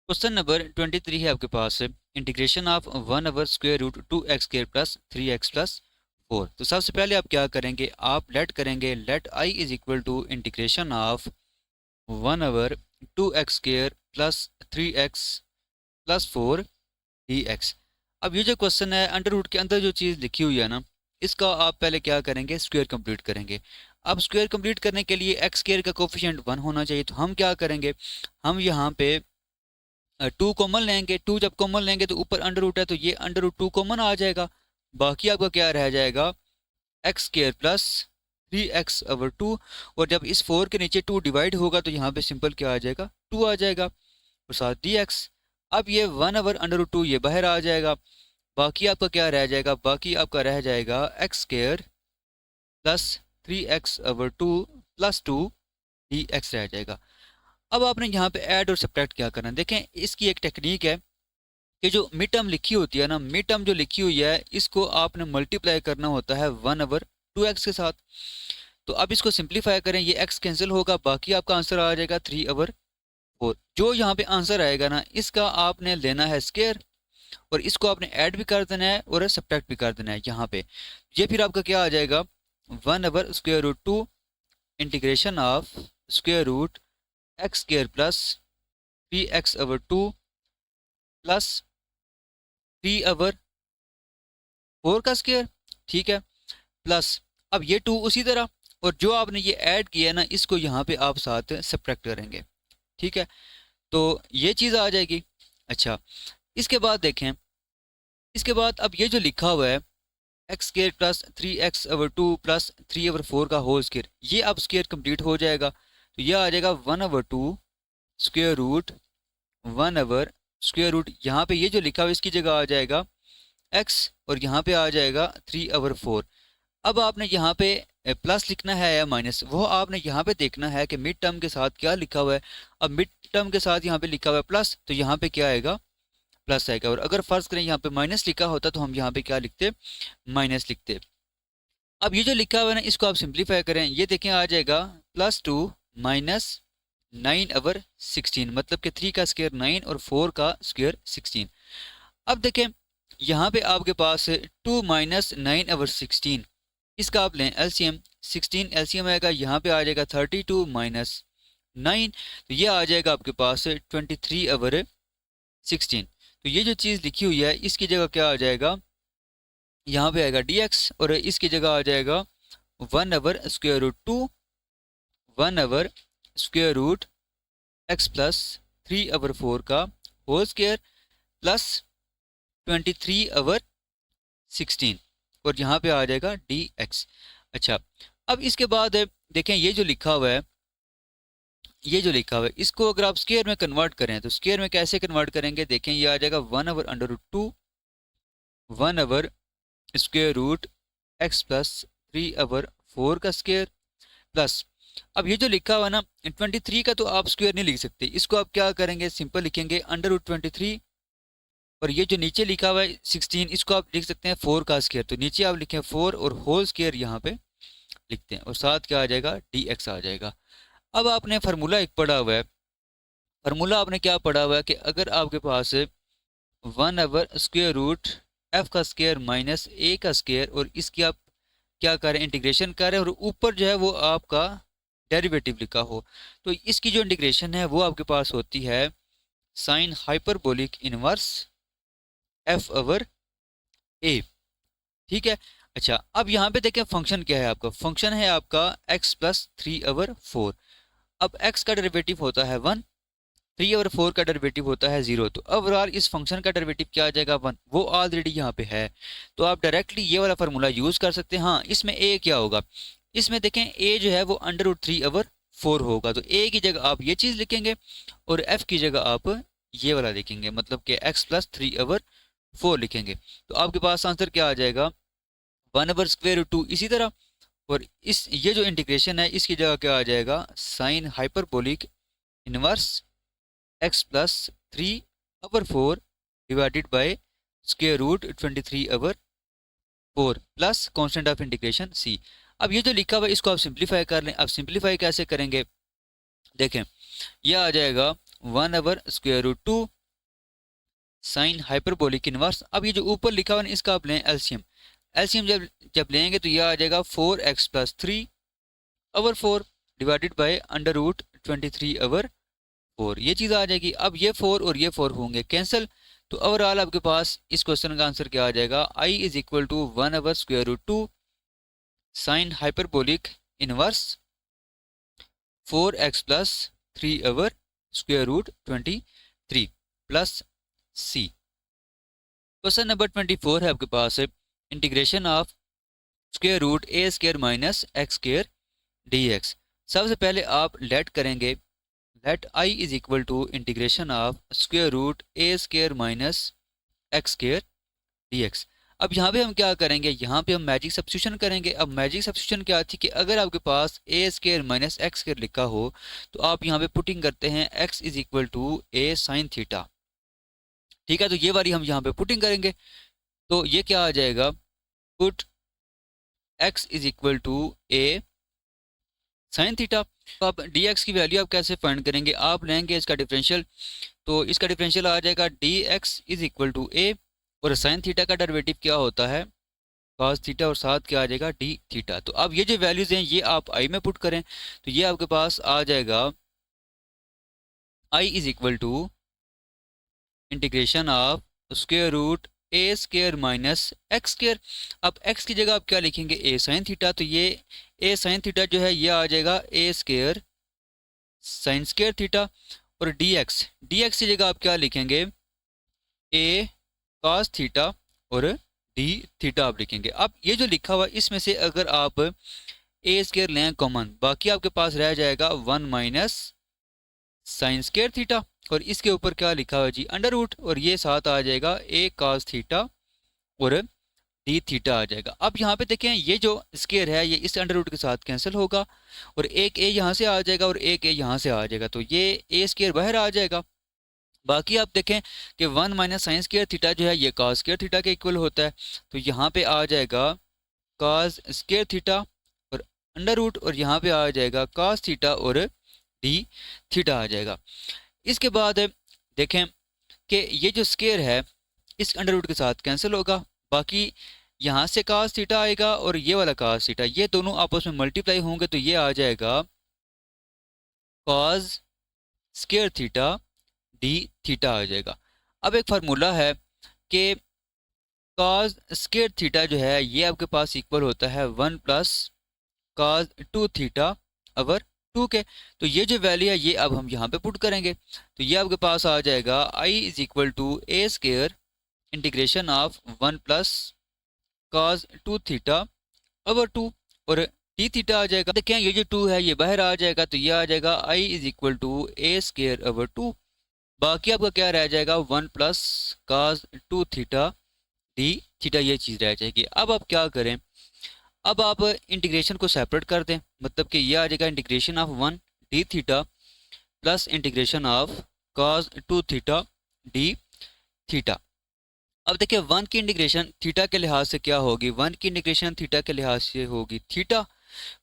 Question number 23 है आपके पास। Integration of 1/√2x² plus 3x plus 4। तो सबसे पहले आप क्या करेंगे, आप लेट करेंगे let I is equal to integration of 1/2x² plus 3x plus 4 dx। अब ये जो क्वेश्चन है, अंडर रूट के अंदर जो चीज़ लिखी हुई है ना, इसका आप पहले क्या करेंगे, स्क्वायर कंप्लीट करेंगे। अब स्क्वायर कंप्लीट करने के लिए एक्स स्क्वायर का कोफिशिएंट 1 होना चाहिए। तो हम क्या करेंगे, हम यहाँ पे 2 कॉमन लेंगे। 2 जब कॉमन लेंगे तो ऊपर अंडर रूट है, तो ये अंडर रूट 2 कॉमन आ जाएगा। बाकी आपका क्या रह जाएगा, एक्स स्क्वायर प्लस 3x/2। और जब इस 4 के नीचे 2 डिवाइड होगा तो यहाँ पे सिंपल क्या आ जाएगा, 2 आ जाएगा और साथ dx। अब ये 1/√2 ये बाहर आ जाएगा। बाकी आपका क्या रह जाएगा, बाकी आपका रह जाएगा x square plus 3x/2 plus 2 dx रह जाएगा। अब आपने यहाँ पे ऐड और सब्ट्रैक्ट क्या करना है, देखें इसकी एक टेक्निक है कि जो मिड टर्म लिखी होती है ना, मिड टर्म जो लिखी हुई है इसको आपने मल्टीप्लाई करना होता है 1/2x के साथ। तो अब इसको सिंप्लीफाई करें, ये x कैंसिल होगा, बाकी आपका आंसर आ जाएगा 3/4। जो यहाँ पे आंसर आएगा ना, इसका आपने लेना है स्क्वायर और इसको आपने ऐड भी कर देना है और सब्ट्रैक्ट भी कर देना है यहाँ पे। ये फिर आपका क्या आ जाएगा, 1/√2 integration of square root x square plus 3x/2 plus 3/4 का स्क्वायर। ठीक है, प्लस अब ये 2 उसी तरह, और जो आपने ये ऐड किया है ना, इसको यहाँ पे आप साथ सब्ट्रैक्ट करेंगे। ठीक है, तो ये चीज़ आ जाएगी। अच्छा, इसके बाद देखें, इसके बाद अब ये जो लिखा हुआ है x square plus 3x/2 plus 3/4 का होल स्क्वायर, ये अब स्क्वायर कंप्लीट हो जाएगा। तो ये आ जाएगा 1/2 स्क्वायर रूट 1/√, यहाँ पे ये जो लिखा हुआ है इसकी जगह आ जाएगा x और यहाँ पे आ जाएगा 3/4। अब आपने यहाँ पे प्लस लिखना है या माइनस, वो आपने यहाँ पे देखना है कि मिड टर्म के साथ क्या लिखा हुआ है। अब मिड टर्म के साथ यहाँ पे लिखा हुआ है प्लस, तो यहाँ पे क्या आएगा, प्लस आएगा। और अगर फर्ज करें यहाँ पे माइनस लिखा होता तो हम यहाँ पे क्या लिखते, माइनस लिखते। अब ये जो लिखा हुआ है ना, इसको आप सिंप्लीफाई करें, ये देखें आ जाएगा +2 माइनस 9/16, मतलब कि 3 का स्क्वायर 9 और 4 का स्क्वायर 16। अब देखें यहाँ पे आपके पास 2 माइनस 9/16, इसका आप लें एलसीएम, 16 एलसीएम आएगा, यहाँ पे आ जाएगा 32 माइनस 9, तो ये आ जाएगा आपके पास 23/16। तो ये जो चीज़ लिखी हुई है इसकी जगह क्या आ जाएगा, यहाँ पे आएगा dx और इसकी जगह आ जाएगा 1/√2 1/√x प्लस 3/4 का होल स्क्वायर प्लस 23/16 और यहाँ पे आ जाएगा dx। अच्छा, अब इसके बाद देखें ये जो लिखा हुआ है, ये जो लिखा हुआ है इसको अगर आप स्क्वायर में कन्वर्ट करें तो स्क्वायर में कैसे कन्वर्ट करेंगे, देखें ये आ जाएगा 1/√2 1/√x प्लस 3/4 का स्क्वायर प्लस, अब ये जो लिखा हुआ ना 23 का तो आप स्क्वायर नहीं लिख सकते, इसको आप क्या करेंगे, सिंपल लिखेंगे √23। और ये जो नीचे लिखा हुआ है 16, इसको आप लिख सकते हैं 4 का स्क्वायर, तो नीचे आप लिखें 4 और होल स्क्वायर यहाँ पे लिखते हैं और साथ क्या आ जाएगा, dx आ जाएगा। अब आपने फार्मूला एक पढ़ा हुआ है, फार्मूला आपने क्या पढ़ा हुआ है कि अगर आपके पास 1/√f का स्क्वायर माइनस a का स्क्वायर और इसकी आप क्या करें, इंटीग्रेशन करें और ऊपर जो है वो आपका डेरिवेटिव लिखा हो, तो इसकी जो इंटीग्रेशन है वो आपके पास होती है साइन हाइपरबोलिक इनवर्स f/a। ठीक है, अच्छा अब यहाँ पे देखें फंक्शन क्या है आपका, फंक्शन है आपका x प्लस 3/4। अब x का डेरिवेटिव होता है 1, 3/4 का डेरिवेटिव होता है 0, तो ओवरऑल इस फंक्शन का डेरिवेटिव क्या आ जाएगा, 1, वो ऑलरेडी यहाँ पे है। तो आप डायरेक्टली ये वाला फार्मूला यूज कर सकते हैं। हाँ, इसमें a क्या होगा, इसमें देखें a जो है वो √3/4 होगा, तो a की जगह आप ये चीज़ लिखेंगे और f की जगह आप ये वाला लिखेंगे, मतलब कि x प्लस 3/4 लिखेंगे। तो आपके पास आंसर क्या आ जाएगा, 1/√2 इसी तरह। और इस ये जो इंटीग्रेशन है इसकी जगह क्या आ जाएगा, sign hyperbolic inverse x plus 3/4 divided bye √23/4 plus constant of integration c। अब ये जो लिखा हुआ है इसको आप सिंप्लीफाई कर लें। अब सिंप्लीफाई कैसे करेंगे, देखें ये आ जाएगा 1/√2 साइन हाइपरबोलिक इनवर्स। अब ये जो ऊपर लिखा हुआ है इसका आप लें एलसीएम। एलसीएम जब लेंगे तो ये आ जाएगा 4x plus 3/4 divided by under root 23/4, ये चीज़ आ जाएगी। अब ये 4 और ये 4 होंगे कैंसिल, तो ओवरऑल आपके पास इस क्वेश्चन का आंसर क्या आ जाएगा, आई is equal to 1/√2 sine hyperbolic inverse 4x plus 3/√23 plus C. Question number 24 है आपके पास, integration of square root a square minus x square d x. सबसे पहले आप लेट करेंगे, let I is equal to integration of square root a square minus x square d x. अब यहाँ पे हम क्या करेंगे, यहाँ पे हम मैजिक सब्स्टिट्यूशन करेंगे। अब मैजिक सब्स्टिट्यूशन क्या थी कि अगर आपके पास a square minus x square लिखा हो तो आप यहाँ पे पुटिंग करते हैं x is equal to a sine theta. ठीक है, तो ये वाली हम यहाँ पे पुटिंग करेंगे, तो ये क्या आ जाएगा, put x is equal to a sine theta. तो आप डी एक्स की वैल्यू आप कैसे फाइंड करेंगे, आप लेंगे इसका डिफरेंशियल, तो इसका डिफरेंशियल आ जाएगा d x is equal to a, और साइन थीटा का डेरिवेटिव क्या होता है कॉस थीटा, और साथ क्या आ जाएगा डी थीटा। तो अब ये जो वैल्यूज हैं ये आप आई में पुट करें, तो ये आपके पास आ जाएगा आई is equal to integration of square root a square minus x square. अब एक्स की जगह आप क्या लिखेंगे, ए साइन थीटा, तो ये ए साइन थीटा जो है ये आ जाएगा a square sine square theta, और डी एक्स की जगह आप क्या लिखेंगे, ए कॉस थीटा और डी थीटा आप लिखेंगे। अब ये जो लिखा हुआ इसमें से अगर आप ए स्क्वायर लें कॉमन, बाकी आपके पास रह जाएगा 1 माइनस साइन स्क्वायर थीटा, और इसके ऊपर क्या लिखा हुआ जी अंडर रूट, और ये साथ आ जाएगा ए कॉस थीटा और डी थीटा आ जाएगा। अब यहाँ पे देखें ये जो स्क्वायर है ये इस अंडर रूट के साथ कैंसिल होगा, और एक ए यहाँ से आ जाएगा और एक ए यहाँ से आ जाएगा, तो ये ए स्क्वायर बाहर आ जाएगा। बाकी आप देखें कि 1 माइनस साइन स्क्वायर थीटा जो है ये कॉस स्क्वायर थीटा के इक्वल होता है, तो यहाँ पे आ जाएगा कॉस स्क्वायर थीटा और अंडर रूट, और यहाँ पे आ जाएगा कॉस थीटा और डी थीटा आ जाएगा। इसके बाद देखें कि ये जो स्क्वायर है इस अंडर रूट के साथ कैंसिल होगा, बाकी यहाँ से कॉस थीटा आएगा और ये वाला कॉस थीटा, ये दोनों आपस में मल्टीप्लाई होंगे, तो ये आ जाएगा cos square theta d theta आ जाएगा। अब एक फार्मूला है कि कॉस स्क्वायर थीटा जो है ये आपके पास इक्वल होता है 1 प्लस कॉस 2 थीटा अवर 2 के, तो ये जो वैल्यू है ये अब हम यहाँ पे पुट करेंगे, तो ये आपके पास आ जाएगा आई is equal to a square integration of 1 plus cos 2 theta over 2, और डी थीटा आ जाएगा। देखें ये जो 2 है ये बाहर आ जाएगा, तो ये आ जाएगा आई is equal to a square over 2, बाकी आपका क्या रह जाएगा 1 plus cos 2 theta d theta, ये चीज़ रह जाएगी। अब आप क्या करें, अब आप इंटीग्रेशन को सेपरेट कर दें, मतलब कि ये आ जाएगा integration of 1 D theta plus integration of cos 2 theta d theta. अब देखिए 1 की इंटीग्रेशन थीटा के लिहाज से क्या होगी, 1 की इंटीग्रेशन थीटा के लिहाज से होगी थीटा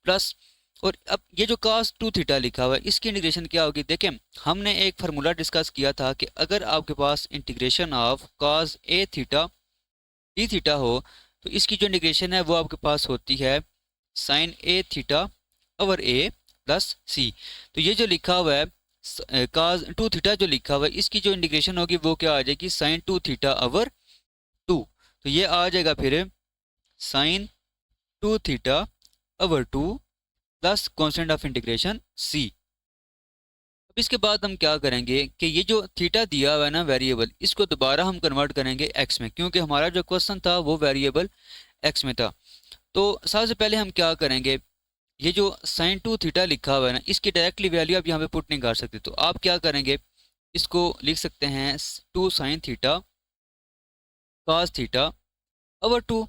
प्लस, और अब ये जो cos 2 थीटा लिखा हुआ है इसकी इंटीग्रेशन क्या होगी, देखें हमने एक फार्मूला डिस्कस किया था कि अगर आपके पास integration of cos a theta d theta हो तो इसकी जो इंटीग्रेशन है वो आपके पास होती है sine a theta over a plus सी। तो ये जो लिखा हुआ है cos 2 थीटा जो लिखा हुआ है इसकी जो इंटीग्रेशन होगी वो क्या आ जाएगी साइन 2 थीटा ओवर 2, तो ये आ जाएगा फिर sine 2 theta over 2 plus constant of integration C. अब इसके बाद हम क्या करेंगे कि ये जो थीटा दिया हुआ है ना वेरिएबल, इसको दोबारा हम कन्वर्ट करेंगे एक्स में, क्योंकि हमारा जो क्वेश्चन था वो वेरिएबल एक्स में था। तो सबसे पहले हम क्या करेंगे, ये जो साइन 2 थीटा लिखा हुआ है ना इसकी डायरेक्टली वैल्यू आप यहाँ पे पुट नहीं कर सकते, तो आप क्या करेंगे इसको लिख सकते हैं 2 sine theta cos theta over 2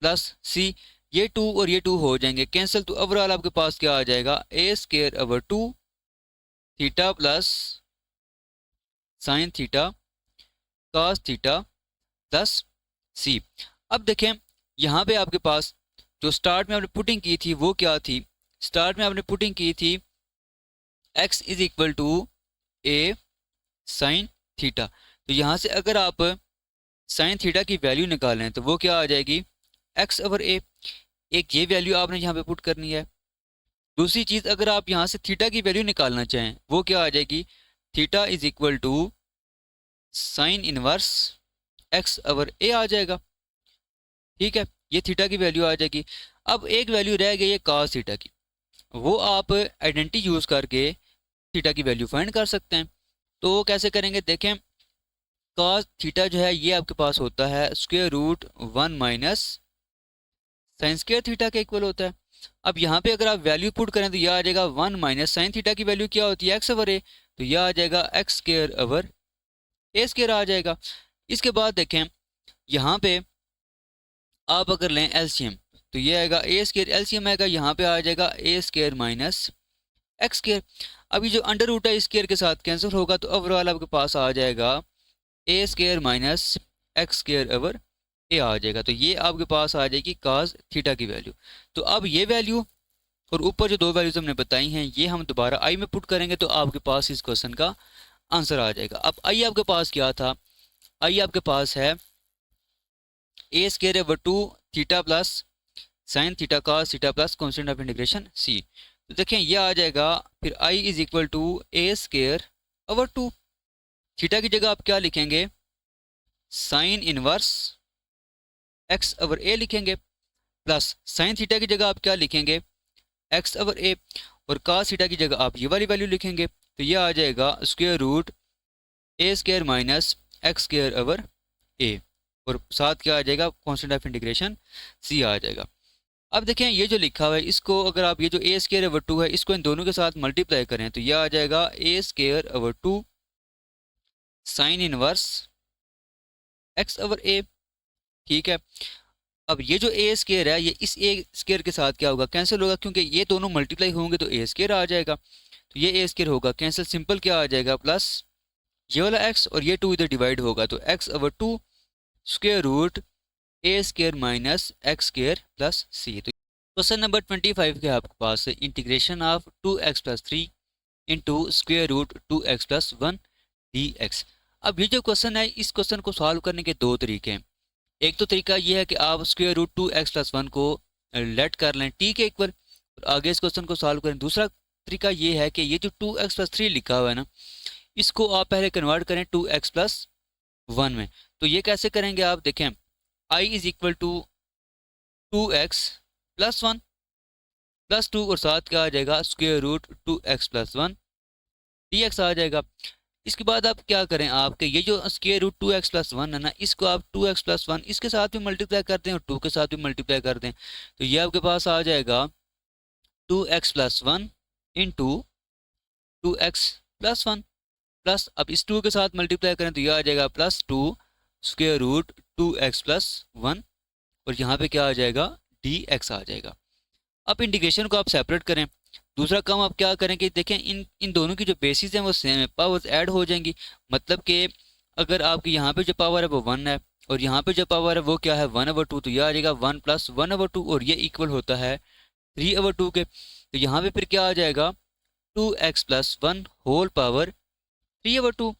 plus c, ये 2 और ये 2 हो जाएंगे कैंसिल, तो ओवरऑल आपके पास क्या आ जाएगा a square over 2 theta plus sine theta cos theta plus c. अब देखें यहाँ पे आपके पास जो स्टार्ट में आपने पुटिंग की थी वो क्या थी, स्टार्ट में आपने पुटिंग की थी x is equal to a sine theta, तो यहाँ से अगर आप साइन थीटा की वैल्यू निकालें तो वो क्या आ जाएगी, एक्स ओवर ए। एक ये वैल्यू आपने यहाँ पे पुट करनी है। दूसरी चीज़, अगर आप यहाँ से थीटा की वैल्यू निकालना चाहें वो क्या आ जाएगी, theta is equal to sine inverse x over a आ जाएगा। ठीक है, ये थीटा की वैल्यू आ जाएगी। अब एक वैल्यू रह गई है कॉस थीटा की, वो आप आइडेंटिटी यूज़ करके थीटा की वैल्यू फाइंड कर सकते हैं। तो वो कैसे करेंगे, देखें, कॉस थीटा जो है ये आपके पास होता है square root 1 minus sine square theta के इक्वल होता है। अब यहाँ पे अगर आप वैल्यू पुट करें तो यह आ जाएगा 1 माइनस साइन थीटा की वैल्यू क्या होती है, एक्स ओवर ए, तो यह आ जाएगा एक्स स्क्वायर ओवर ए स्क्वायर आ जाएगा। इसके बाद देखें यहाँ पे आप अगर लें एलसीएम तो ये आएगा ए स्क्वायर, एलसीएम आएगा यहाँ पे आ जाएगा a square minus x square. अभी जो अंडर रूट है स्क्वायर के साथ कैंसिल होगा तो ओवरऑल आपके पास आ जाएगा a square minus x square over a आ जाएगा। तो ये आपके पास आ जाएगी काज थीटा की वैल्यू। तो अब ये वैल्यू और ऊपर जो दो वैल्यूज हमने बताई हैं ये हम दोबारा आई में पुट करेंगे तो आपके पास इस क्वेश्चन का आंसर आ जाएगा। अब आई आपके पास क्या था, आई आपके पास है a square over 2 theta plus sine theta cos theta plus constant of integration c. तो देखें ये आ जाएगा फिर i is equal to a square over 2, theta की जगह आप क्या लिखेंगे, sine inverse x over a लिखेंगे, प्लस साइन थीटा की जगह आप क्या लिखेंगे, एक्स ओवर ए, और कॉस थीटा की जगह आप ये वाली वैल्यू लिखेंगे। तो ये आ जाएगा square root a square minus x square over a, और साथ क्या आ जाएगा, कांस्टेंट ऑफ इंटीग्रेशन सी आ जाएगा। अब देखें ये जो लिखा हुआ है इसको अगर आप ये जो ए स्क्वायर ओवर 2 है इसको इन दोनों के साथ मल्टीप्लाई करें तो यह आ जाएगा a square over 2 sine inverse x over a. ठीक है, अब ये जो ए स्क्वायर है ये इस ए स्क्वायर के साथ क्या होगा, कैंसिल होगा, क्योंकि ये दोनों मल्टीप्लाई होंगे तो ए स्क्वायर आ जाएगा। तो ये ए स्क्वायर होगा कैंसिल, सिंपल क्या आ जाएगा, प्लस ये वाला एक्स और ये 2 इधर डिवाइड होगा तो x over 2 square root a square minus x square plus सी। तो क्वेश्चन नंबर 25 के आपके पास integration of 2x plus 3 into square root 2x plus 1 dx। अब ये जो क्वेश्चन है इस क्वेश्चन को सॉल्व करने के दो तरीके हैं। एक तो तरीका ये है कि आप स्क्वेयर रूट 2x प्लस 1 को लेट कर लें टी के इक्वल और आगे इस क्वेश्चन को सॉल्व करें। दूसरा तरीका ये है कि ये जो 2x प्लस 3 लिखा हुआ है ना इसको आप पहले कन्वर्ट करें 2x प्लस 1 में। तो ये कैसे करेंगे आप देखें, i is equal to 2x plus 1 plus 2 और साथ क्या आ जाएगा square root 2x plus 1 dx आ जाएगा। इसके बाद आप क्या करें, आपके ये जो स्क्वेयर रूट 2x प्लस 1 है ना इसको आप 2x प्लस 1 इसके साथ भी मल्टीप्लाई करते हैं और 2 के साथ भी मल्टीप्लाई करते हैं। तो ये आपके पास आ जाएगा 2x plus 1 into 2x plus 1 plus अब इस 2 के साथ मल्टीप्लाई करें तो ये आ जाएगा plus 2 square root 2x plus 1 और यहाँ पे क्या आ जाएगा dx आ जाएगा। अब इंटीग्रेशन को आप सेपरेट करें। दूसरा काम आप क्या करें कि देखें इन दोनों की जो बेसिस हैं वो सेम है, पावर्स ऐड हो जाएंगी। मतलब कि अगर आपकी यहाँ पे जो पावर है वो 1 है और यहाँ पे जो पावर है वो क्या है 1/2, तो यह आ जाएगा 1 प्लस 1/2 और ये इक्वल होता है 3/2 के। तो यहाँ पे फिर क्या आ जाएगा 2x plus 1 whole power 3/2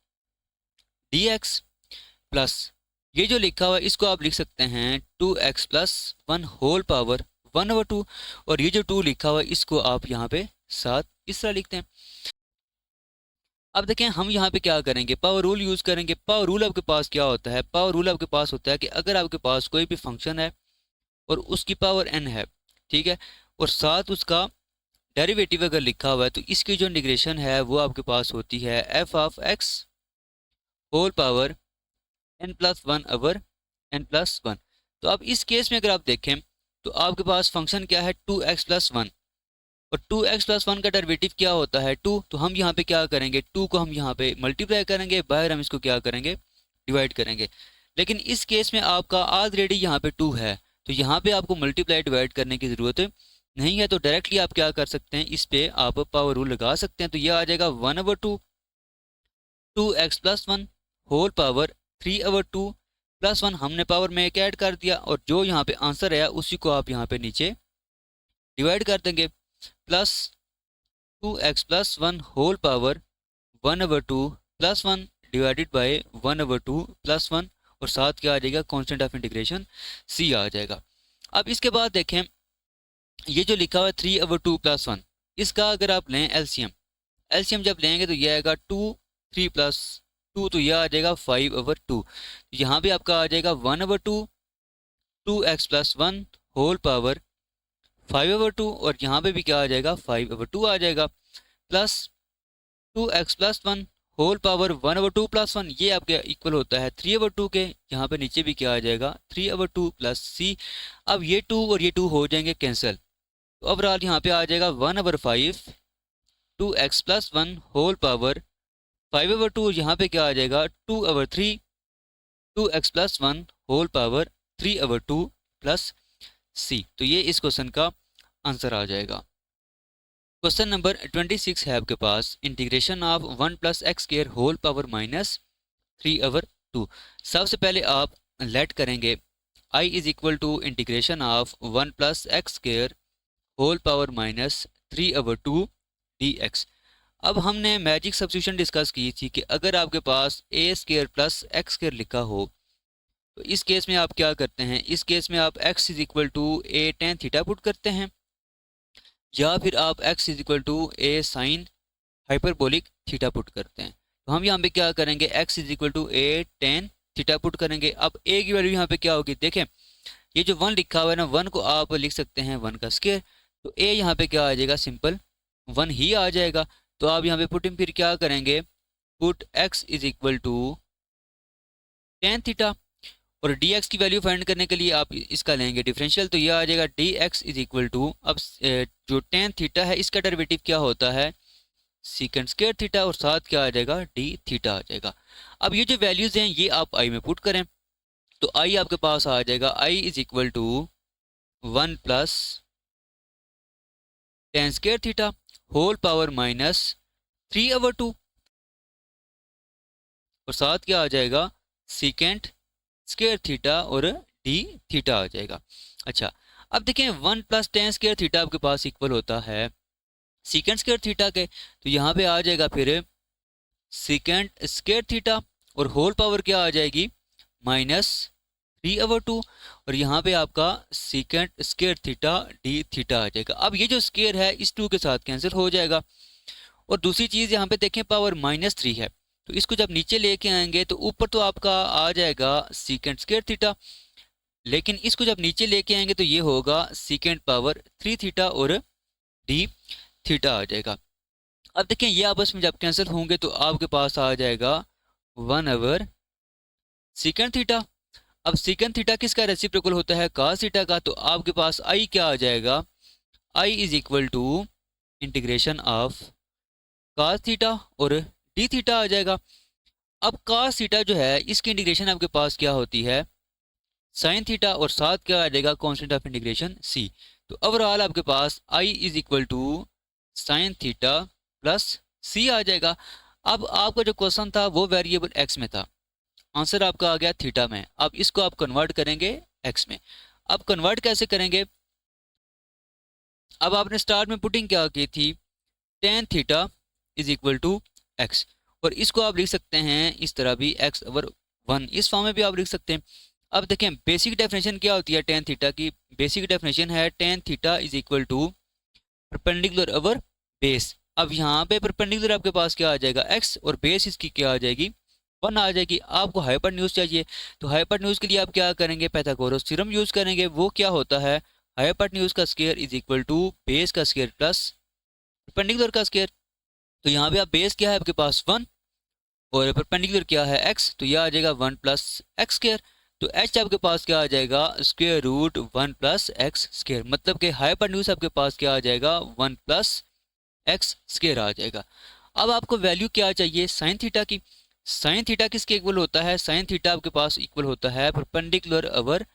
dx plus ये जो लिखा हुआ है इसको आप लिख सकते हैं 2x प्लस 1 होल पावर 1/2 और ये जो 2 लिखा हुआ है इसको आप यहाँ पे साथ इस तरह लिखते हैं। अब देखें हम यहाँ पे क्या करेंगे, पावर रूल यूज़ करेंगे। पावर रूल आपके पास क्या होता है, पावर रूल आपके पास होता है कि अगर आपके पास कोई भी फंक्शन है और उसकी पावर n है, ठीक है, और साथ उसका डेरिवेटिव अगर लिखा हुआ है तो इसकी जो इंटीग्रेशन है वो आपके पास होती है f of x whole power n plus 1 over n plus 1। तो अब इस केस में अगर आप देखें तो आपके पास फंक्शन क्या है 2x प्लस 1 और 2x प्लस 1 का डेरिवेटिव क्या होता है 2। तो हम यहाँ पे क्या करेंगे 2 को हम यहाँ पे मल्टीप्लाई करेंगे, बाहर हम इसको क्या करेंगे डिवाइड करेंगे। लेकिन इस केस में आपका ऑलरेडी यहाँ पे 2 है तो यहाँ पे आपको मल्टीप्लाई डिवाइड करने की ज़रूरत नहीं है। तो डायरेक्टली आप क्या कर सकते हैं, इस पे आप पावर रूल लगा सकते हैं। तो यह आ जाएगा 1/2 2x plus 1 whole power 3/2 plus 1 हमने पावर में एक ऐड कर दिया और जो यहाँ पे आंसर है उसी को आप यहाँ पे नीचे डिवाइड कर देंगे plus 2x plus 1 whole power 1/2 plus 1 divided by 1/2 plus 1 और साथ क्या आ जाएगा कांस्टेंट ऑफ इंटीग्रेशन c आ जाएगा। अब इसके बाद देखें ये जो लिखा हुआ है 3/2 प्लस 1, इसका अगर आप लें एलसीएम, एलसीएम जब लेंगे तो ये आएगा 2, 3 प्लस 2 तो यह आ जाएगा 5/2। यहाँ पे आपका आ जाएगा 1/2 2x प्लस 1 होल पावर 5/2 और यहाँ पे भी क्या आ जाएगा 5/2 आ जाएगा plus 2x plus 1 whole power 1/2 plus 1 ये आपके इक्वल होता है 3/2 के। यहाँ पे नीचे भी क्या आ जाएगा 3/2 प्लस c। अब ये 2 और ये 2 हो जाएंगे कैंसिल, तो ओवरऑल यहाँ पे आ जाएगा 1/5 2x प्लस 1 होल पावर 5/2 यहाँ पे क्या आ जाएगा 2/3 2x plus 1 whole power 3/2 plus c। तो ये इस क्वेश्चन का आंसर आ जाएगा। क्वेश्चन नंबर 26 है आपके पास, integration of 1 plus x square whole power minus 3/2। सबसे पहले आप लेट करेंगे i is equal to integration of 1 plus x square whole power minus 3/2 dx। अब हमने मैजिक सब्स्टिट्यूशन डिस्कस की थी कि अगर आपके पास a square plus x square लिखा हो तो इस केस में आप क्या करते हैं, इस केस में आप x is equal to a tan theta put करते हैं या फिर आप x is equal to a sine hyperbolic theta put करते हैं। तो हम यहाँ पे क्या करेंगे x is equal to a tan theta put करेंगे। अब a की वैल्यू यहाँ पे क्या होगी, देखें ये जो 1 लिखा हुआ है ना 1 को आप लिख सकते हैं 1 का स्क्वायर, तो a यहाँ पे क्या आ जाएगा सिंपल 1 ही आ जाएगा। तो आप यहाँ पे पुटिंग फिर क्या करेंगे, put x is equal to tan theta और dx की वैल्यू फाइंड करने के लिए आप इसका लेंगे डिफरेंशियल, तो यह आ जाएगा dx इज इक्वल टू, अब जो टेन थीटा है इसका डेरिवेटिव क्या होता है सीकेंड स्क्वायर थीटा और साथ क्या आ जाएगा d थीटा आ जाएगा। अब ये जो वैल्यूज हैं ये आप i में पुट करें तो i आपके पास आ जाएगा i is equal to 1 plus tan square theta whole power minus 3/2 और साथ क्या आ जाएगा सीकेंट स्क्वायर थीटा और डी थीटा आ जाएगा। अच्छा अब देखें 1 प्लस टेन स्क्वायर थीटा आपके पास इक्वल होता है सीकेंट स्क्वायर थीटा के, तो यहाँ पे आ जाएगा फिर सीकेंट स्क्वायर थीटा और होल पावर क्या आ जाएगी माइनस 3/2 और यहाँ पे आपका secant square theta d theta आ जाएगा। अब ये जो स्क्वायर है इस 2 के साथ कैंसिल हो जाएगा और दूसरी चीज़ यहाँ पे देखें पावर -3 है, तो इसको जब नीचे लेके आएंगे तो ऊपर तो आपका आ जाएगा सीकेंट स्क्वायर थीटा, लेकिन इसको जब नीचे लेके आएंगे तो ये होगा सीकेंट पावर 3 थीटा और डी थीटा आ जाएगा। अब देखें ये आपस में जब कैंसिल होंगे तो आपके पास आ जाएगा 1/, सीकेंट थीटा। अब सीकेंट थीटा किसका रेसिप्रोकल होता है cos थीटा का, तो आपके पास i क्या आ जाएगा, i is equal to integration of cos theta और डी थीटा आ जाएगा। अब cos थीटा जो है इसकी इंटीग्रेशन आपके पास क्या होती है sin थीटा और साथ क्या आ जाएगा कांस्टेंट ऑफ इंटीग्रेशन c। तो ओवरऑल आपके पास i is equal to sin theta plus c आ जाएगा। अब आपका जो क्वेश्चन था वो वेरिएबल x में था, आंसर आपका आ गया थीटा में। अब इसको आप कन्वर्ट करेंगे x में। अब कन्वर्ट कैसे करेंगे, अब आपने स्टार्ट में पुटिंग क्या की थी tan theta is equal to x और इसको आप लिख सकते हैं इस तरह भी x/1 इस फॉर्म में भी आप लिख सकते हैं। अब देखें बेसिक डेफिनेशन क्या होती है टेन थीटा की, बेसिक डेफिनेशन है tan theta is equal to perpendicular over base. अब यहाँ पे परपेंडिकुलर आपके पास क्या आ जाएगा x और बेस इसकी क्या आ जाएगी 1 आ जाएगी। आपको हाइपोटेन्यूज चाहिए तो हाइपोटेन्यूज के लिए आप क्या करेंगे पाइथागोरस थ्योरम यूज करेंगे, वो क्या होता है हाइपोटेन्यूज का square is equal to base का स्क्वायर प्लस परपेंडिकुलर का स्क्वायर। तो यहाँ पे आप बेस क्या है आपके पास 1 और परपेंडिकुलर क्या है x, तो यह आ जाएगा 1 प्लस एक्स स्क्वायर। तो h आपके पास क्या आ जाएगा square root 1 plus x square, मतलब कि हाइपोटेन्यूज आपके पास क्या आ जाएगा 1 प्लस एक्स स्क्वायर आ जाएगा। अब आपको वैल्यू क्या चाहिए साइन थीटा की, साइन थीटा किसके इक्वल होता है, साइन थीटा आपके पास इक्वल होता है परपेंडिकुलर ओवर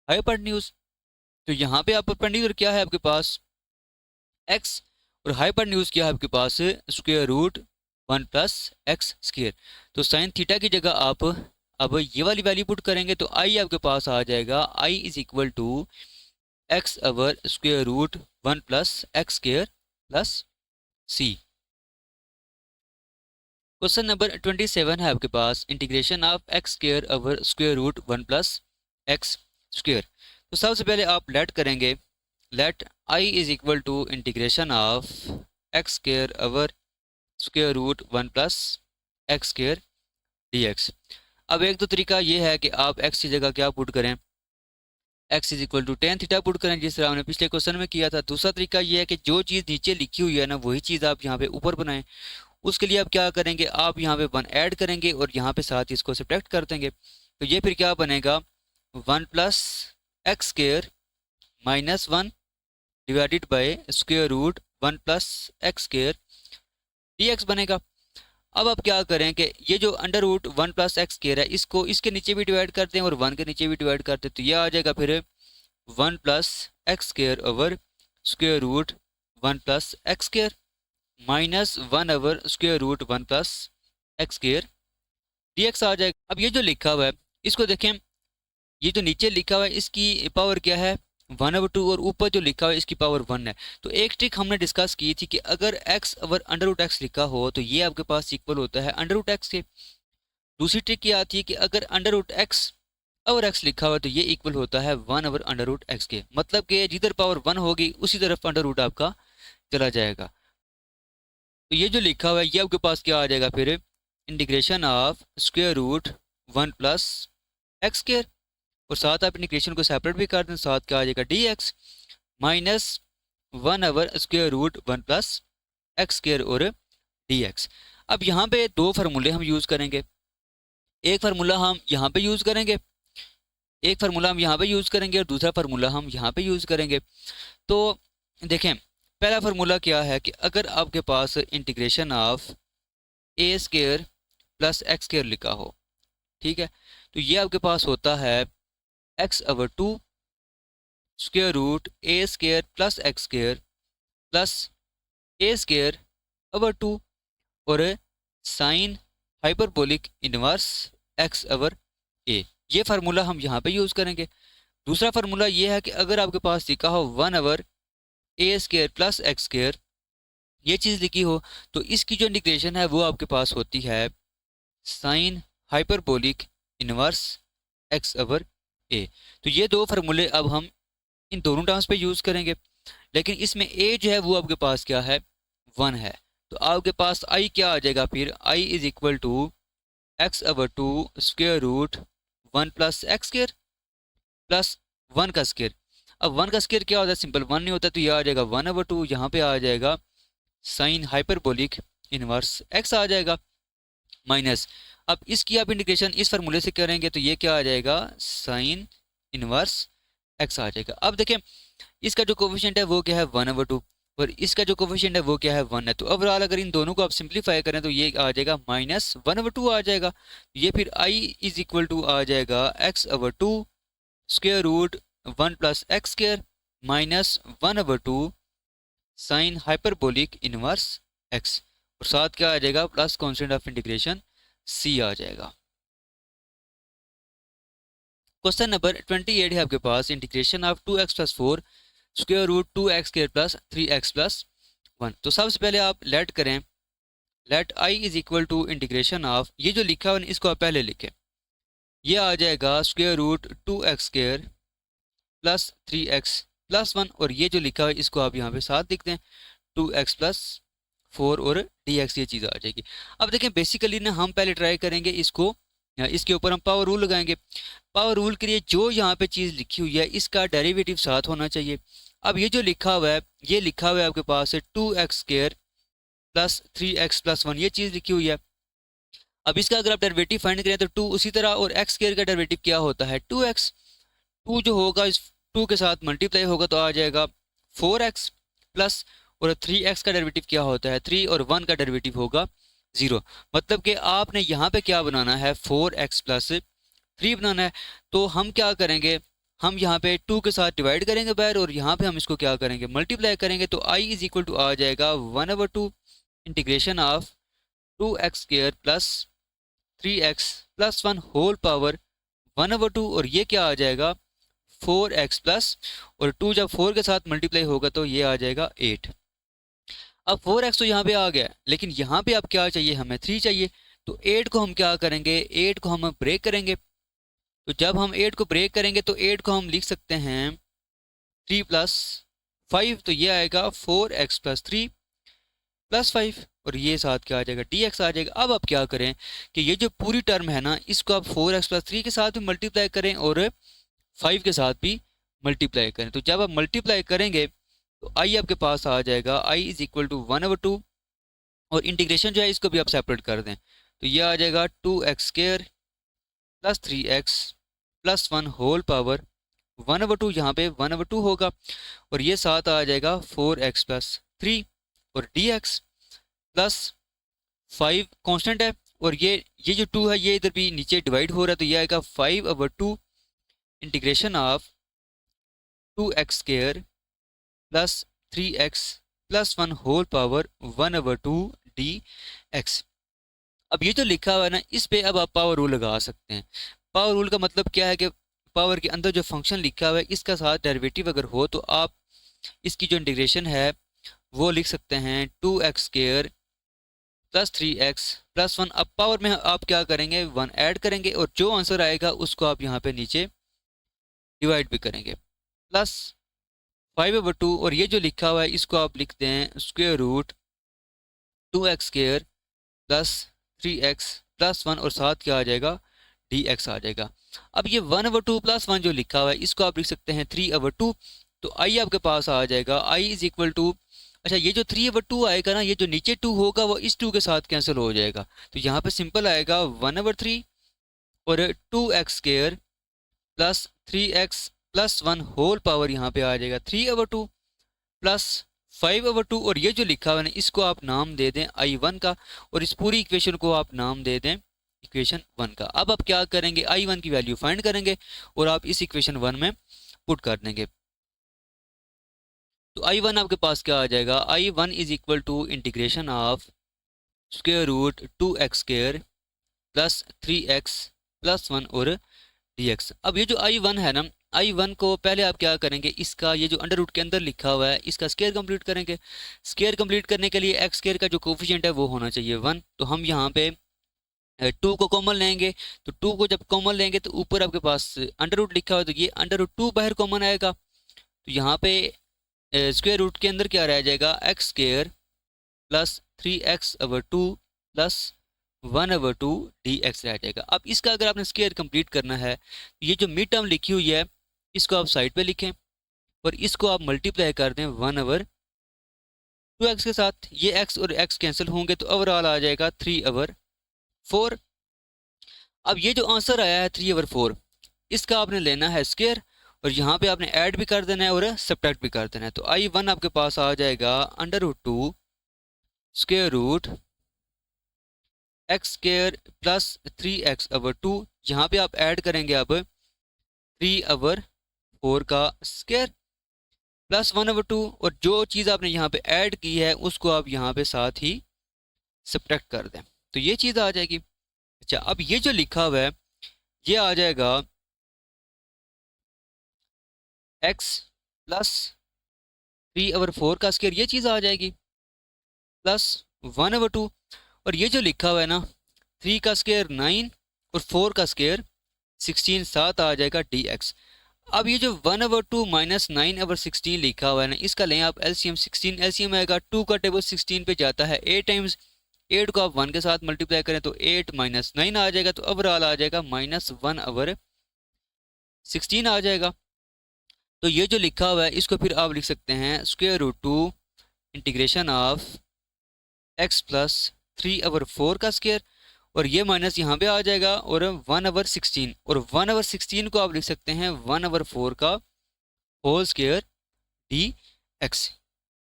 हाइपोटेन्यूज। तो यहाँ पे आप परपेंडिकुलर क्या है आपके पास x और हाइपोटेन्यूज क्या है आपके पास square root 1 plus x square. तो साइन थीटा की जगह आप अब ये वाली वैल्यू पुट करेंगे तो i आपके पास आ जाएगा i is equal to x/ square root 1 plus x square plus c। Question number 27 है आपके पास, integration of x square over square root 1 plus x square. तो सबसे पहले आप लेट करेंगे, let I is equal to integration of x square over square root 1 plus x square d x. अब एक तो तरीका ये है कि आप एक्स की जगह क्या पुट करें, x is equal to tan theta put करें, जिस तरह हमने पिछले क्वेश्चन में किया था। दूसरा तरीका ये है कि जो चीज़ नीचे लिखी हुई है ना वही चीज़ आप यहाँ पे ऊपर बनाएं। उसके लिए आप क्या करेंगे, आप यहाँ पे वन ऐड करेंगे और यहाँ पे साथ इसको सब्ट्रैक्ट कर देंगे। तो ये फिर क्या बनेगा, 1 plus x square minus 1 divided by square root 1 plus x square d x बनेगा। अब आप क्या करें कि ये जो under root 1 plus x square है इसको इसके नीचे भी डिवाइड कर दें और 1 के नीचे भी डिवाइड कर दें, तो ये आ जाएगा फिर 1 plus x square over square root 1 plus x square minus 1 over square root 1 plus x square d x आ जाएगा। अब ये जो लिखा हुआ है इसको देखें, ये जो नीचे लिखा हुआ है इसकी पावर क्या है 1/2 और ऊपर जो लिखा हुआ है इसकी पावर 1 है। तो एक ट्रिक हमने डिस्कस की थी कि अगर x over under root x लिखा हो तो ये आपके पास इक्वल होता है अंडर रूट एक्स के। दूसरी ट्रिक ये आती है कि अगर under root x over x लिखा हुआ तो ये इक्वल होता है 1 ओवर अंडर रूट एक्स के। मतलब कि जिधर पावर 1 होगी उसी तरफ अंडर रूट आपका चला जाएगा। तो ये जो लिखा हुआ है ये आपके पास क्या आ जाएगा फिर, integration of square root 1 plus x square, और साथ आप इंटीग्रेशन को सेपरेट भी कर दें, साथ क्या आ जाएगा d x minus 1 over square root 1 plus x square और डी एक्स। अब यहाँ पे दो फार्मूले हम यूज़ करेंगे, एक फार्मूला हम यहाँ पे यूज़ करेंगे, एक फार्मूला हम यहाँ पे यूज़ करेंगे और दूसरा फार्मूला हम यहाँ पे यूज़ करेंगे। तो देखें पहला फार्मूला क्या है कि अगर आपके पास integration of a square plus x square लिखा हो, ठीक है, तो ये आपके पास होता है x over 2 square root a square plus x square plus a square over 2 और sine hyperbolic inverse x over a. ये फार्मूला हम यहाँ पे यूज़ करेंगे। दूसरा फार्मूला ये है कि अगर आपके पास लिखा हो 1 ओवर ए स्क्वायर प्लस एक्स स्क्वायर, ये चीज़ लिखी हो तो इसकी जो इंटीग्रेशन है वो आपके पास होती है sine hyperbolic inverse x over a. तो ये दो फार्मूले अब हम इन दोनों टर्म्स पे यूज़ करेंगे, लेकिन इसमें ए जो है वो आपके पास क्या है 1 है। तो आपके पास आई क्या आ जाएगा फिर, i is equal to x over 2 square root 1 plus x square plus 1 का स्क्वायर। अब 1 का स्क्वायर क्या होता है, सिंपल 1 नहीं होता, तो ये आ जाएगा 1/2, यहाँ पे आ जाएगा साइन हाइपरबोलिक इनवर्स एक्स आ जाएगा माइनस, अब इसकी आप इंटीग्रेशन इस फार्मूले से करेंगे तो ये क्या आ जाएगा साइन इनवर्स एक्स आ जाएगा। अब देखें इसका जो कोफिशिएंट है वो क्या है 1/2 और इसका जो कोफिशिएंट है वो क्या है 1 है। तो ओवरऑल अगर इन दोनों को आप सिंप्लीफाई करें तो ये आ जाएगा -1/2 आ जाएगा। ये फिर आई इज इक्वल टू आ जाएगा x/2 square root 1 plus x square minus 1/2 sine hyperbolic inverse x, और साथ क्या आ जाएगा plus constant of integration c आ जाएगा। क्वेश्चन नंबर 28 है आपके पास, integration of 2x plus 4 square root 2x square plus 3x plus 1। तो सबसे पहले आप लेट करें, let i is equal to integration of, ये जो लिखा हुआ है इसको आप पहले लिखें, ये आ जाएगा square root 2x square plus 3x plus 1, और ये जो लिखा हुआ है इसको आप यहाँ पे साथ लिख दें 2x प्लस 4 और dx, ये चीज़ आ जाएगी। अब देखें बेसिकली ना हम पहले ट्राई करेंगे इसको, इसके ऊपर हम पावर रूल लगाएंगे। पावर रूल के लिए जो यहाँ पे चीज़ लिखी हुई है इसका डेरिवेटिव साथ होना चाहिए। अब ये जो लिखा हुआ है ये लिखा हुआ है आपके पास 2x square plus 3x plus 1, ये चीज़ लिखी हुई है। अब इसका अगर आप डेरिवेटिव फाइंड करें तो 2 उसी तरह, और x स्क्वायर का डेरिवेटिव क्या होता है 2x, 2 जो होगा इस 2 के साथ मल्टीप्लाई होगा तो आ जाएगा 4x प्लस, और 3x का डेरिवेटिव क्या होता है 3, और 1 का डेरिवेटिव होगा 0। मतलब कि आपने यहाँ पे क्या बनाना है 4x प्लस 3 बनाना है। तो हम क्या करेंगे, हम यहाँ पे 2 के साथ डिवाइड करेंगे बाहर, और यहाँ पे हम इसको क्या करेंगे मल्टीप्लाई करेंगे। तो i इज इक्वल टू आ जाएगा 1/2 integration of 2x square plus 3x plus 1 whole power 1/2, और ये क्या आ जाएगा 4x प्लस, और 2 जब 4 के साथ मल्टीप्लाई होगा तो ये आ जाएगा 8। अब 4x तो यहाँ पे आ गया, लेकिन यहाँ पे अब क्या चाहिए, हमें 3 चाहिए। तो 8 को हम क्या करेंगे, 8 को हम ब्रेक करेंगे। तो जब हम 8 को ब्रेक करेंगे तो 8 को हम लिख सकते हैं 3 + 5, तो ये आएगा 4x + 3 + 5, और ये साथ क्या आ जाएगा, dx आ जाएगा। अब आप क्या करें कि ये जो पूरी टर्म है ना, इसको आप 4x + 3 के साथ भी मल्टीप्लाई करें और 5 के साथ भी मल्टीप्लाई करें। तो जब आप मल्टीप्लाई करेंगे तो आई आपके पास आ जाएगा, i = 1/2, और इंटीग्रेशन जो है इसको भी आप सेपरेट कर दें। तो ये आ जाएगा 2x² + 3x + 1 होल पावर 1/2, यहाँ पे 1/2 होगा, और ये साथ आ जाएगा 4x + 3, और dx प्लस 5 कांस्टेंट है, और ये जो 2 है ये इधर भी नीचे डिवाइड हो रहा है, तो ये आएगा 5/2 integration of 2x² + 3x + 1 whole power 1/2 dx। अब ये जो लिखा हुआ है ना, इस पे अब आप पावर रूल लगा सकते हैं। पावर रूल का मतलब क्या है कि पावर के अंदर जो फंक्शन लिखा हुआ है इसका साथ डेरिवेटिव अगर हो तो आप इसकी जो इंटीग्रेशन है वो लिख सकते हैं 2x² + 3x + 1। अब पावर में आप क्या करेंगे, 1 ऐड करेंगे, और जो आंसर आएगा उसको आप यहाँ पे नीचे डिवाइड भी करेंगे, प्लस 5/2, और ये जो लिखा हुआ है इसको आप लिखते हैं √2x² + 3x + 1, और साथ क्या आ जाएगा, dx आ जाएगा। अब ये 1/2 + 1 जो लिखा हुआ है इसको आप लिख सकते हैं 3/2। तो आई आपके पास आ जाएगा, i = अच्छा, ये जो 3/2 आएगा ना, ये जो नीचे 2 होगा वो इस 2 के साथ कैंसिल हो जाएगा। तो यहाँ पे सिंपल आएगा 1/3 और 2x² + 3x + 1 होल पावर यहाँ पे आ जाएगा 3/2 प्लस 5/2, और ये जो लिखा हुआ है इसको आप नाम दे दें i1 का, और इस पूरी इक्वेशन को आप नाम दे दें इक्वेशन 1 का। अब आप क्या करेंगे, i1 की वैल्यू फाइंड करेंगे और आप इस इक्वेशन 1 में पुट कर देंगे। तो i1 आपके पास क्या आ जाएगा, i1 = integration of √2x² + 3x + 1 और dx। अब ये जो i1 है ना, i1 को पहले आप क्या करेंगे, इसका ये जो अंडर रूट के अंदर लिखा हुआ है इसका स्क्वायर कंप्लीट करेंगे। स्क्वायर कंप्लीट करने के लिए x² का जो कोफिशिएंट है वो होना चाहिए 1। तो हम यहाँ पे 2 को कॉमन लेंगे, तो 2 को जब कॉमन लेंगे तो ऊपर आपके पास अंडर रूट लिखा हुआ है, तो ये अंडर रूट 2 बाहर कॉमन आएगा। तो यहाँ पे स्क्वायर रूट के अंदर क्या रह जाएगा, x² + 3x/2 + 1/2 dx रह जाएगा। अब इसका अगर आपने स्क्वायर कंप्लीट करना है तो ये जो मिड टर्म लिखी हुई है इसको आप साइड पे लिखें, और इसको आप मल्टीप्लाई कर दें 1/2x के साथ। ये x और x कैंसिल होंगे तो ओवरऑल आ जाएगा 3/4। अब ये जो आंसर आया है 3/4, इसका आपने लेना है स्क्वायर, और यहाँ पे आपने ऐड भी कर देना है और सब्ट्रैक्ट भी कर देना है। तो i1 आपके पास आ जाएगा under root 2 square root x² + 3x/2। यहाँ पे आप ऐड करेंगे अब 3/4 का स्क्वायर प्लस 1/2, और जो चीज़ आपने यहाँ पे ऐड की है उसको आप यहाँ पे साथ ही सब्ट्रैक्ट कर दें, तो ये चीज़ आ जाएगी। अच्छा, अब ये जो लिखा हुआ है ये आ जाएगा x + 3/4 का स्क्वायर, ये चीज़ आ जाएगी प्लस 1/2, और ये जो लिखा हुआ है ना 3 का स्क्वायर 9 और 4 का स्क्वायर 16, साथ आ जाएगा dx। अब ये जो 1/2 - 9/16 लिखा हुआ है ना, इसका लें आप एलसीएम, 16 एलसीएम आएगा, 2 का टेबल 16 पे जाता है 8 टाइम्स, 8 को आप 1 के साथ मल्टीप्लाई करें तो 8 - 9 आ जाएगा, तो ओवरऑल आ जाएगा -1/16 आ जाएगा। तो ये जो लिखा हुआ है इसको फिर आप लिख सकते हैं √2 इंटीग्रेशन ऑफ x + 3/4 का स्क्वायर, और ये माइनस यहाँ पे आ जाएगा, और 1/16, और 1/16 को आप लिख सकते हैं 1/4 का होल स्क्वायर dx।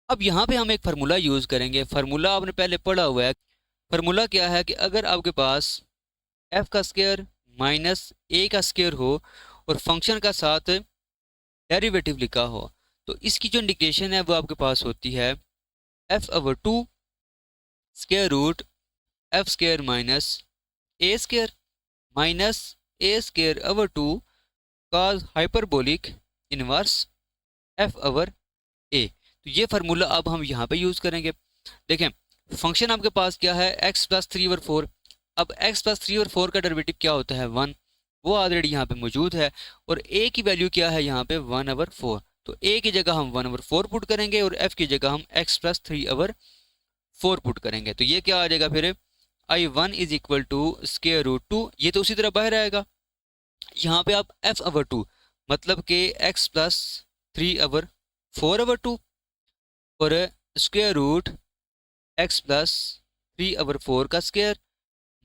अब यहाँ पे हम एक फार्मूला यूज़ करेंगे। फार्मूला आपने पहले पढ़ा हुआ है। फार्मूला क्या है कि अगर आपके पास f का स्क्वायर माइनस a का स्क्वायर हो और फंक्शन का साथ डेरिवेटिव लिखा हो, तो इसकी जो इंटीग्रेशन है वो आपके पास होती है f/2 square root f² - a² minus a²/2 cos hyperbolic inverse f/a। तो ये फार्मूला अब हम यहाँ पे यूज़ करेंगे। देखें फंक्शन आपके पास क्या है, एक्स प्लस 3/4। अब एक्स प्लस 3/4 का डेरिवेटिव क्या होता है, 1, वो ऑलरेडी यहाँ पे मौजूद है। और ए की वैल्यू क्या है यहाँ पे, 1/4। तो ए की जगह हम 1/4 पुट करेंगे और एफ की जगह हम एक्स प्लस 3/4 पुट करेंगे। तो ये क्या आ जाएगा फिर, I1 is equal to square root 2। ये तो उसी तरह बाहर आएगा। यहाँ पे आप f/2 मतलब कि x प्लस 3/4/2 और स्क्वायर रूट x प्लस 3/4 का स्क्वायर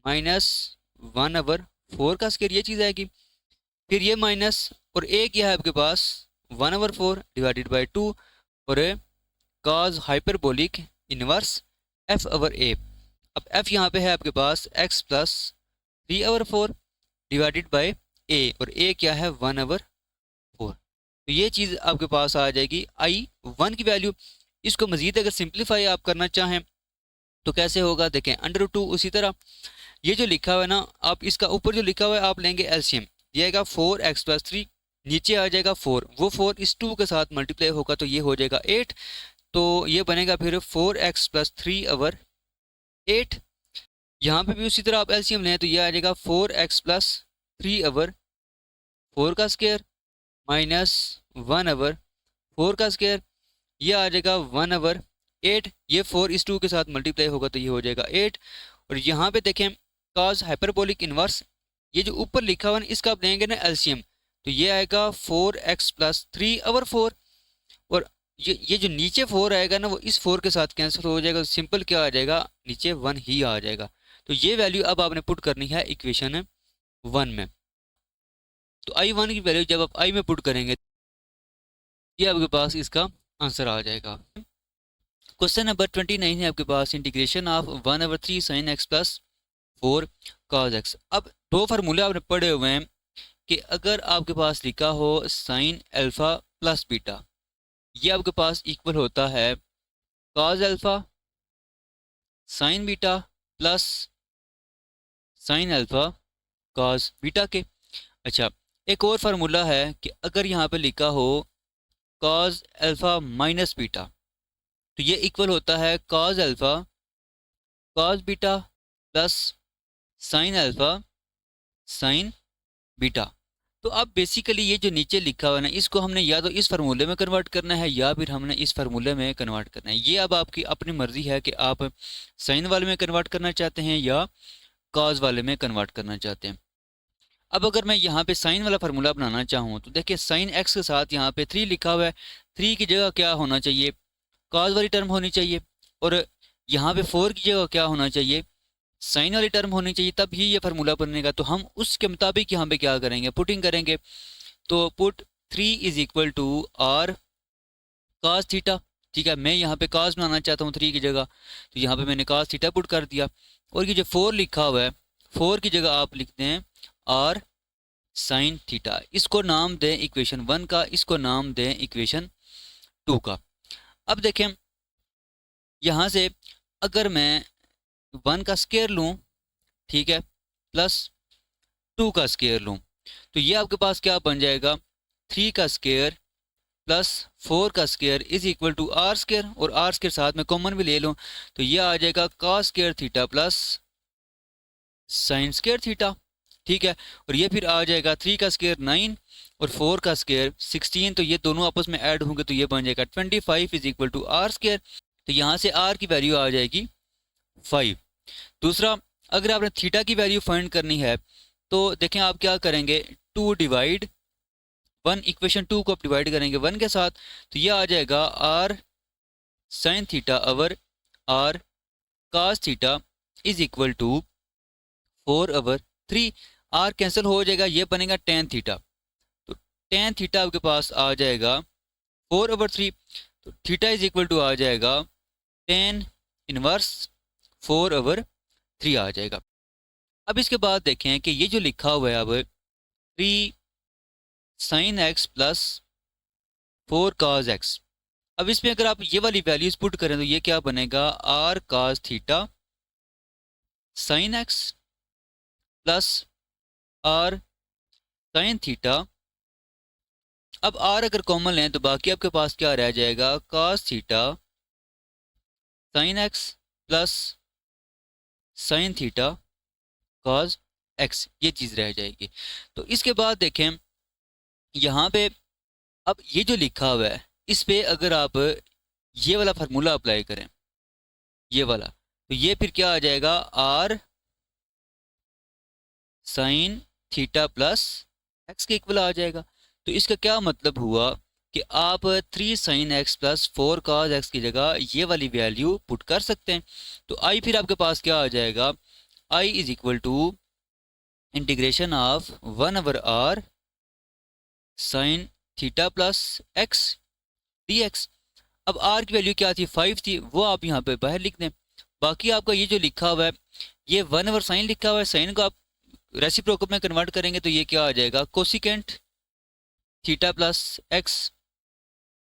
माइनस 1/4 का स्क्वायर, ये चीज़ आएगी। फिर ये माइनस, और ए क्या है आपके पास, 1/4 डिवाइडेड बाई 2 और कॉज हाइपरबोलिक इनवर्स f/a। अब f यहाँ पे है आपके पास x plus 3/4 divided by a, और a क्या है, 1/4। तो ये चीज़ आपके पास आ जाएगी I1 की वैल्यू। इसको मज़ीद अगर सिंप्लीफाई आप करना चाहें तो कैसे होगा, देखें √2 उसी तरह ये जो लिखा हुआ है ना, आप इसका ऊपर जो लिखा हुआ है आप लेंगे एलसीएम, ये आएगा 4x प्लस 3, नीचे आ जाएगा 4, वो 4 इस 2 के साथ मल्टीप्लाई होगा तो ये हो जाएगा 8। तो ये बनेगा फिर 4x प्लस 3/8। यहाँ पे भी उसी तरह आप एलसीएम लें तो ये आ जाएगा 4x प्लस 3/4 का स्क्वायर माइनस 1/4 का स्क्वायर, ये आ जाएगा 1/8। ये 4 इस 2 के साथ मल्टीप्लाई होगा तो ये हो जाएगा 8। और यहाँ पे देखें कॉज हाइपरबोलिक इनवर्स, ये जो ऊपर लिखा हुआ है इसका आप लेंगे ना एलसीएम, तो ये आएगा 4x प्लस 3/4। और ये जो नीचे 4 आएगा ना वो इस 4 के साथ कैंसिल हो जाएगा, तो सिंपल क्या आ जाएगा, नीचे 1 ही आ जाएगा। तो ये वैल्यू अब आपने पुट करनी है इक्वेशन 1 में। तो I1 की वैल्यू जब आप I में पुट करेंगे ये आपके पास इसका आंसर आ जाएगा। क्वेश्चन नंबर 29 है आपके पास, integration of 1/3 sin x plus 4 cos x। अब दो फार्मूले आपने पढ़े हुए हैं कि अगर आपके पास लिखा हो साइन अल्फा प्लस बीटा, ये आपके पास इक्वल होता है cos alpha sign beta plus sine alpha cos beta के। अच्छा, एक और फार्मूला है कि अगर यहाँ पे लिखा हो cos अल्फा माइनस बीटा, तो ये इक्वल होता है cos alpha cos beta plus sine alpha sign beta. तो अब बेसिकली ये जो नीचे लिखा हुआ है ना, इसको हमने या तो इस फार्मूले में कन्वर्ट करना है या फिर हमने इस फार्मूले में कन्वर्ट करना है। ये अब आपकी अपनी मर्जी है कि आप साइन वाले में कन्वर्ट करना चाहते हैं या कॉज वाले में कन्वर्ट करना चाहते हैं। अब अगर मैं यहाँ पे साइन वाला फार्मूला बनाना चाहूँ तो देखिए साइन एक्स के साथ यहाँ पे 3 लिखा हुआ है, 3 की जगह क्या होना चाहिए, कॉज वाली टर्म होनी चाहिए। और यहाँ पे 4 की जगह क्या होना चाहिए, साइन वाली टर्म होनी चाहिए, तब ही ये फार्मूला बनेगा। तो हम उसके मुताबिक यहाँ पे क्या करेंगे, पुटिंग करेंगे। तो put 3 is equal to r cos theta. ठीक है, मैं यहाँ पे कास बनाना चाहता हूँ 3 की जगह, तो यहाँ पे मैंने कास थीटा पुट कर दिया। और ये जो 4 लिखा हुआ है, 4 की जगह आप लिखते हैं आर साइन थीटा। इसको नाम दें इक्वेशन 1 का, इसको नाम दें इक्वेशन 2 का। अब देखें यहाँ से अगर मैं 1 का स्क्वायर लूँ, ठीक है, प्लस 2 का स्क्वायर लूँ, तो ये आपके पास क्या बन जाएगा, 3 का स्क्वायर प्लस 4 का square is equal to r square. और आर स्क्वायर साथ में कॉमन भी ले लूँ तो ये आ जाएगा cos square theta plus sign square theta. ठीक है, और ये फिर आ जाएगा 3 का स्क्वायर 9 और 4 का स्क्वायर 16, तो ये दोनों आपस में ऐड होंगे तो ये बन जाएगा 25 is equal to r square. तो यहाँ से आर की वैल्यू आ जाएगी 5। दूसरा, अगर आपने थीटा की वैल्यू फाइंड करनी है तो देखें आप क्या करेंगे, 2 डिवाइड 1, इक्वेशन 2 को आप डिवाइड करेंगे 1 के साथ, तो ये आ जाएगा r sine theta over r cos theta is equal to 4/3। R cancel हो जाएगा, ये बनेगा टेन थीटा। तो टेन थीटा आपके पास आ जाएगा 4/3। तो थीटा इज इक्वल टू आ जाएगा टेन इनवर्स 4/3 आ जाएगा। अब इसके बाद देखें कि ये जो लिखा हुआ है अब 3 sine x plus 4 cos x. अब इसमें अगर आप ये वाली वैल्यूज पुट करें तो ये क्या बनेगा, r cos theta sine x plus r sine theta. अब आर अगर कॉमन लें तो बाकी आपके पास क्या रह जाएगा, cos theta sine x plus sine theta cos x, ये चीज़ रह जाएगी। तो इसके बाद देखें यहाँ पे, अब ये जो लिखा हुआ है इस पे अगर आप ये वाला फार्मूला अप्लाई करें, ये वाला, तो ये फिर क्या आ जाएगा, r sine theta plus x के इक्वल आ जाएगा। तो इसका क्या मतलब हुआ कि आप 3 sine x plus 4 cos x की जगह ये वाली वैल्यू पुट कर सकते हैं। तो आई फिर आपके पास क्या आ जाएगा, आई is equal to integration of 1/r sine theta plus x d x. अब आर की वैल्यू क्या थी, 5 थी, वो आप यहाँ पे बाहर लिख दें। बाकी आपका ये जो लिखा हुआ है, ये 1/sin लिखा हुआ है, साइन को आप रेसिप्रोकल में कन्वर्ट करेंगे तो ये क्या आ जाएगा, cosecant theta plus x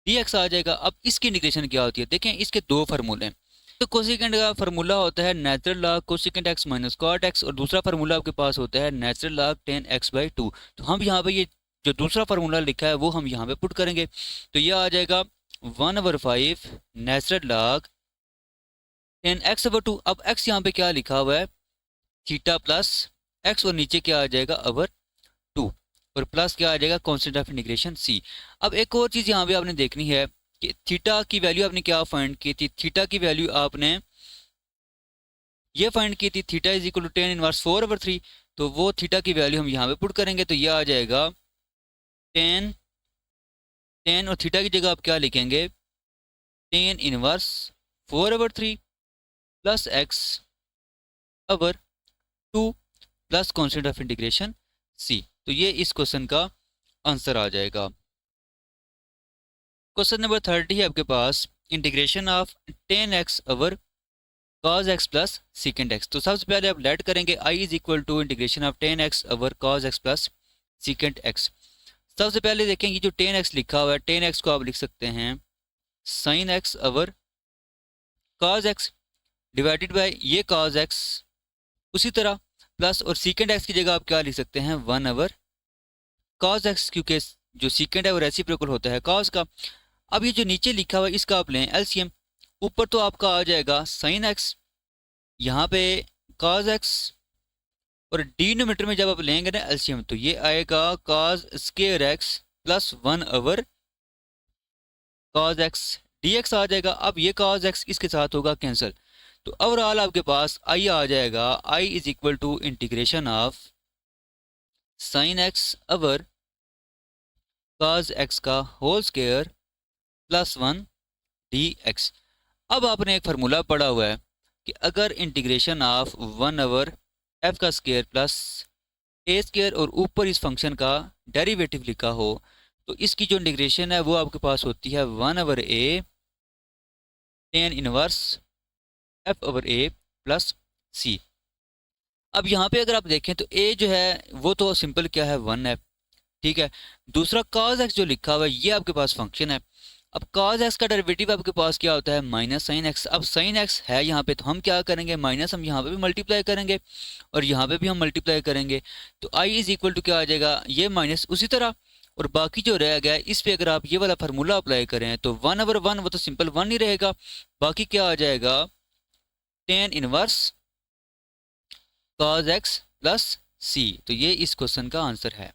d x आ जाएगा। अब इसकी इंटीग्रेशन क्या होती है, देखें इसके दो फार्मूले हैं। तो कोसिकेंट का फार्मूला होता है natural log cosecant x minus cot x, और दूसरा फार्मूला आपके पास होता है नेचुरल लॉग tan x/2। तो हम यहाँ पे ये जो दूसरा फार्मूला लिखा है वो हम यहाँ पे पुट करेंगे। तो ये आ जाएगा 1/5 नेचुरल लॉग tan x/2। अब x यहाँ पे क्या लिखा हुआ है, थीटा प्लस एक्स, और नीचे क्या आ जाएगा अवर 2, और प्लस क्या आ जाएगा कांस्टेंट ऑफ इंटीग्रेशन c। अब एक और चीज़ यहाँ पे आपने देखनी है कि थीटा की वैल्यू आपने क्या फाइंड की थी, थीटा की वैल्यू आपने ये फाइंड की थी, theta is equal to tan inverse 4/3। तो वो थीटा की वैल्यू हम यहाँ पे पुट करेंगे, तो ये आ जाएगा tan, tan और थीटा की जगह आप क्या लिखेंगे, tan inverse 4/3 plus x over 2 plus constant of integration c। तो ये इस क्वेश्चन का आंसर आ जाएगा। क्वेश्चन नंबर 30 है आपके पास, integration of tan x over cos x plus secant x। तो सबसे पहले आप लेट करेंगे i is equal to integration of tan x over cos x plus secant x। सबसे पहले देखें ये जो tan x लिखा हुआ है, tan x को आप लिख सकते हैं sin x over cos x divided by ये cos x, उसी तरह प्लस, और secant x की जगह आप क्या लिख सकते हैं 1/cos x, क्योंकि जो secant है वो रेसिप्रोकल होता है cos का। अब ये जो नीचे लिखा हुआ है इसका आप लें एलसीएम, ऊपर तो आपका आ जाएगा sin x, यहाँ पे cos x, और डिनोमिनेटर में जब आप लेंगे ना एलसीएम तो ये आएगा cos square x plus 1/cos x dx आ जाएगा। अब ये cos x इसके साथ होगा कैंसिल, तो ओवरऑल आपके पास आई आ जाएगा, आई is equal to integration of sine x over cos x का होल स्क्वायर प्लस 1 dx। अब आपने एक फार्मूला पढ़ा हुआ है कि अगर इंटीग्रेशन ऑफ 1/f का स्क्वायर प्लस a स्क्वायर और ऊपर इस फंक्शन का डेरिवेटिव लिखा हो, तो इसकी जो इंटीग्रेशन है वो आपके पास होती है 1/a tan inverse f/a plus c। अब यहाँ पे अगर आप देखें तो a जो है वो तो सिंपल क्या है 1 है, ठीक है। दूसरा cos x जो लिखा हुआ है ये आपके पास फंक्शन है। अब cos x का डेरिवेटिव आपके पास क्या होता है माइनस साइन x। अब साइन x है यहाँ पे तो हम क्या करेंगे, माइनस हम यहाँ पे भी मल्टीप्लाई करेंगे और यहाँ पे भी हम मल्टीप्लाई करेंगे। तो i इज इक्वल टू क्या आ जाएगा, ये माइनस उसी तरह, और बाकी जो रह गया इस पे अगर आप ये वाला फार्मूला अप्लाई करें तो 1/1 वो तो सिंपल 1 ही रहेगा, बाकी क्या आ जाएगा tan inverse cos x plus c। तो ये इस क्वेश्चन का आंसर है।